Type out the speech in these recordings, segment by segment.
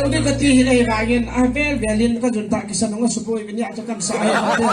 Saludi kati hiche bagin avel belin ka junta kisan ng asuboi binya to kan saya.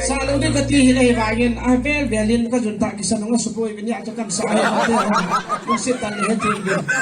Saludi kati hiche bagin avel belin ka junta kisan ng asuboi binya to kan saya. Musit tan hiche.